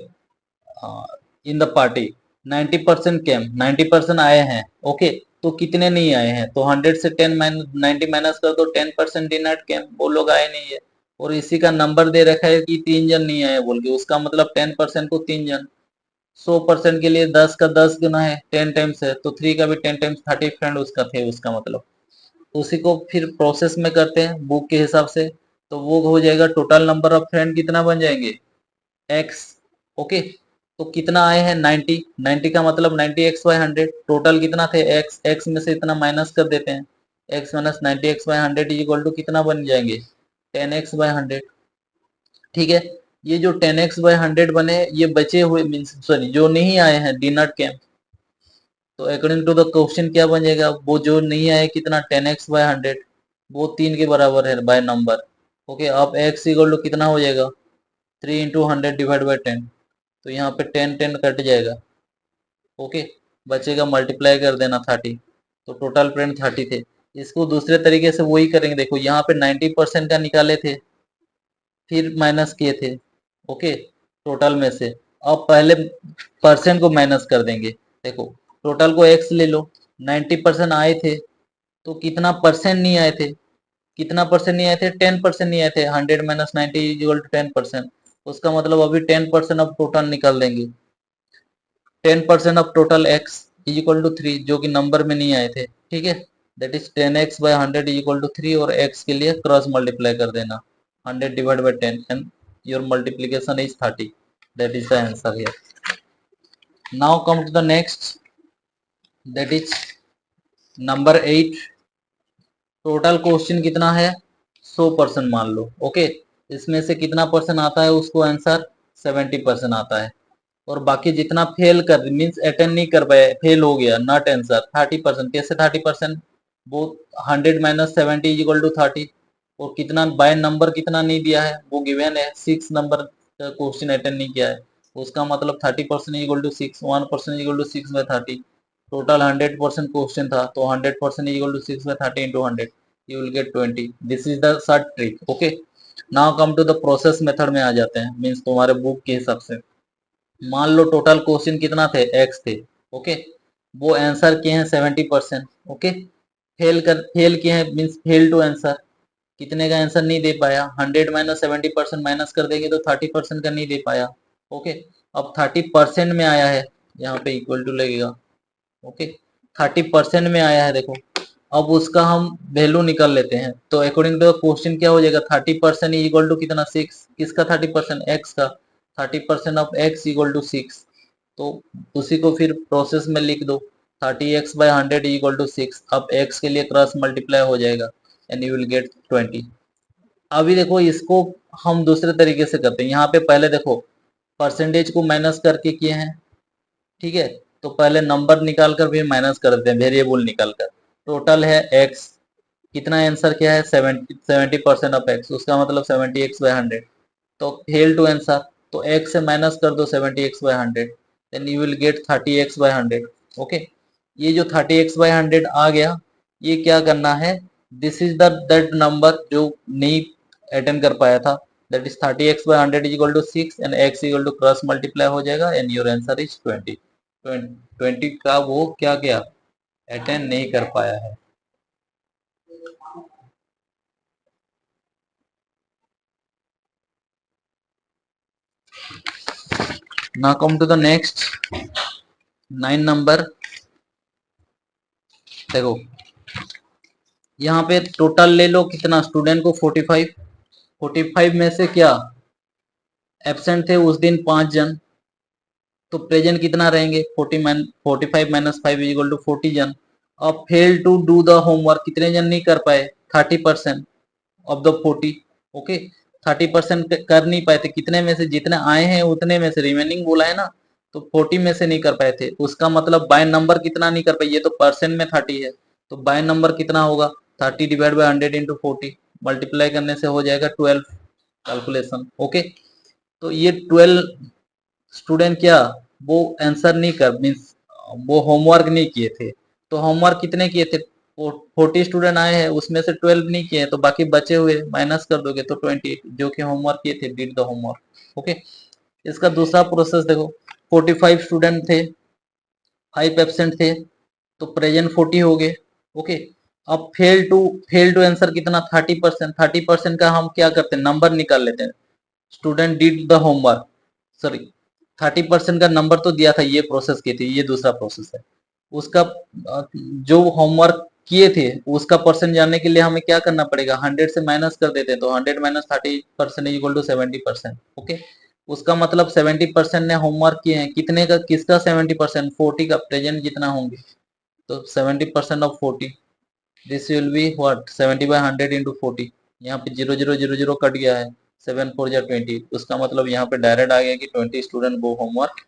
in the party 90% केम, 90% आए हैं। ओके, तो कितने नहीं आए हैं, तो 100 से 10 माइनस 90 माइनस कर दो, 10% डिड नॉट केम, वो लोग आए नहीं है। और इसी का नंबर दे रखा है कि 3 जन नहीं आए बोल के, उसका मतलब 10% को 3 जन, 100% के लिए 10 का 10 गुना है, 10 टाइम्स है, तो 3 का भी 10 टाइम्स 30 फ्रेंड उसका थे, उसका मतलब उसी को फिर प्रोसेस में करते हैं बुक के हिसाब से। तो वो हो जाएगा टोटल नंबर ऑफ फ्रेंड कितना बन जाएंगे x। ओके, तो कितना आए हैं 90, 90 का मतलब 90x/100, टोटल कितना थे x, x में से इतना माइनस कर देते हैं, x minus 90x/100 is equal to कितना बन जाएंगे 10x/100। ठीक है, ये जो 10x/100 बने, ये बचे हुए मीन्स सॉरी जो नहीं आए हैं डी नॉट केम, तो अकॉर्डिंग टू द क्वेश्चन क्या बन जाएगा, वो जो नहीं आए कितना 10x/100, वो 3 के बराबर है बाय नंबर। ओके, अब x इक्वल टू कितना हो जाएगा 3 इंटू 100 डिवाइड बाई 10, तो यहाँ पे 10 10 कट जाएगा। ओके, बचेगा मल्टीप्लाई कर देना 30, तो टोटल फ्रेंड 30 थे। इसको दूसरे तरीके से वही करेंगे, देखो यहाँ पे 90% का निकाले थे, फिर माइनस किए थे। ओके, टोटल में से अब पहले परसेंट को माइनस कर देंगे। देखो टोटल को x ले लो, 90% आए थे, तो कितना परसेंट नहीं आए थे, कितना परसेंट नहीं आए थे 10% नहीं आए थे, 100 माइनस 90 इक्वल टू 10%, उसका मतलब अभी 10% ऑफ टोटल निकाल देंगे। 10% of total x is equal to 3, जो कि नंबर में नहीं आए थे, ठीक है। That is 10x/100 is equal to 3, और x के लिए क्रॉस मल्टीप्लाई कर देना 100 divide by 10 and your multiplication is 30, that is the answer here. Now come to the next, that is number 8। Total question कितना है 100% मान लो। ओके, इसमें से कितना परसेंट आता है उसको आंसर 70% आता है, और बाकी जितना फेल कर मीन्स अटेंड नहीं कर पाए, फेल हो गया, नॉट आंसर 30%। कैसे 30%, वो 100 माइनस 70 इज इक्वल टू 30, और कितना बाय नंबर कितना नहीं दिया है वो गिवन है, 6 नंबर का क्वेश्चन अटेंड नहीं किया है, उसका मतलब 30% equal to 6, 1% equal to 6/30। Total 100% question था, तो 100% equal to 6/30 into 100, you will get 20। This is the short trick. Okay, now come to the process method में आ जाते हैं, मीन्स तुम्हारे बुक के हिसाब से। मान लो टोटल क्वेश्चन कितना थे x थे। ओके, वो आंसर किए हैं 70%। ओके, फेल किए हैं मीन्स फेल टू आंसर, कितने का आंसर नहीं दे पाया, 100 माइनस 70% माइनस कर देंगे तो 30% का नहीं दे पाया। ओके, अब 30% में आया है, यहाँ पे इक्वल टू लगेगा। ओके, 30% में आया है, देखो अब उसका हम वैल्यू निकाल लेते हैं। तो अकॉर्डिंग टू क्वेश्चन क्या हो जाएगा 30% इक्वल टू कितना 6, किसका 30%, x का, 30% ऑफ x इक्वल टू 6। तो उसी को फिर प्रोसेस में लिख दो, 30x/100 इक्वल टू 6। अब x के लिए क्रॉस मल्टीप्लाई हो जाएगा एंड यू विल गेट 20। अभी देखो इसको हम दूसरे तरीके से करते हैं। यहाँ पे पहले देखो परसेंटेज को माइनस करके किए हैं, ठीक है। तो पहले नंबर निकाल कर फिर माइनस कर देते हैं, वेरिएबल निकाल कर। टोटल है x, कितना आंसर क्या है 70% ऑफ x, उसका मतलब 70x/100। तो फेल टू आंसर, तो x से माइनस कर दो 70x/100, then you will get 30x/100। Okay, ये जो 30x/100 आ गया, ये क्या करना है, this is the that number जो नहीं अटेंड कर पाया था, दैट is 30x/100 equal to 6 and x equal to cross multiply हो जाएगा एंड योर आंसर इज 20। 20 का वो क्या गया, अटेंड नहीं कर पाया है। Now come to the next 9 number. देखो यहाँ पे टोटल ले लो, कितना स्टूडेंट को 45, 45 में से क्या एब्सेंट थे उस दिन 5 जन, तो प्रेजेंट कितना रहेंगे 45 माइनस 5 इक्वल टू 40 जन। अब fail to do the homework, कितने जन नहीं कर पाए, 30% ऑफ द 40। ओके, 30% कर नहीं पाए थे, कितने में से, जितने आए हैं उतने में से, रिमेनिंग बोला है ना, तो 40 में से नहीं कर पाए थे। उसका मतलब बाय नंबर कितना नहीं कर पाए, ये तो परसेंट में 30 है, तो बाय नंबर कितना होगा 30 डिवाइड बाय 100 इंटू 40, मल्टीप्लाई करने से हो जाएगा 12 कैलकुलेशन। ओके, तो ये 12 स्टूडेंट क्या, वो आंसर नहीं कर, मीन्स वो होमवर्क नहीं किए थे। तो होमवर्क कितने किए थे, 40 स्टूडेंट आए हैं, उसमें से 12 नहीं किए, तो बाकी बचे हुए माइनस कर दोगे तो 20 जो कि होमवर्क किए थे, डिड द होमवर्क। ओके, इसका दूसरा प्रोसेस देखो, 45 स्टूडेंट थे, 5 एब्सेंट थे, तो प्रेजेंट 40 हो गए। ओके, अब फेल टू आंसर कितना 30%, 30% का हम क्या करते हैं, नंबर निकाल लेते हैं, student did the homework, sorry 30% का नंबर तो दिया था, ये प्रोसेस की थी, ये दूसरा प्रोसेस है। उसका जो होमवर्क किए थे उसका परसेंट जानने के लिए हमें क्या करना पड़ेगा, 100 से माइनस कर देते हैं, तो 100 माइनस 30% इक्वल टू 70%। ओके, उसका मतलब 70% ने होमवर्क किए हैं, कितने का, किसका 70%, 40 का, प्रेजेंट जितना होंगे, तो 70% of 40, this will be what 70/100 into 40। यहाँ पे 0 0 0 0 कट गया है, 7 4 जा 20, उसका मतलब यहाँ पे डायरेक्ट आ गया कि 20 स्टूडेंट गो होमवर्क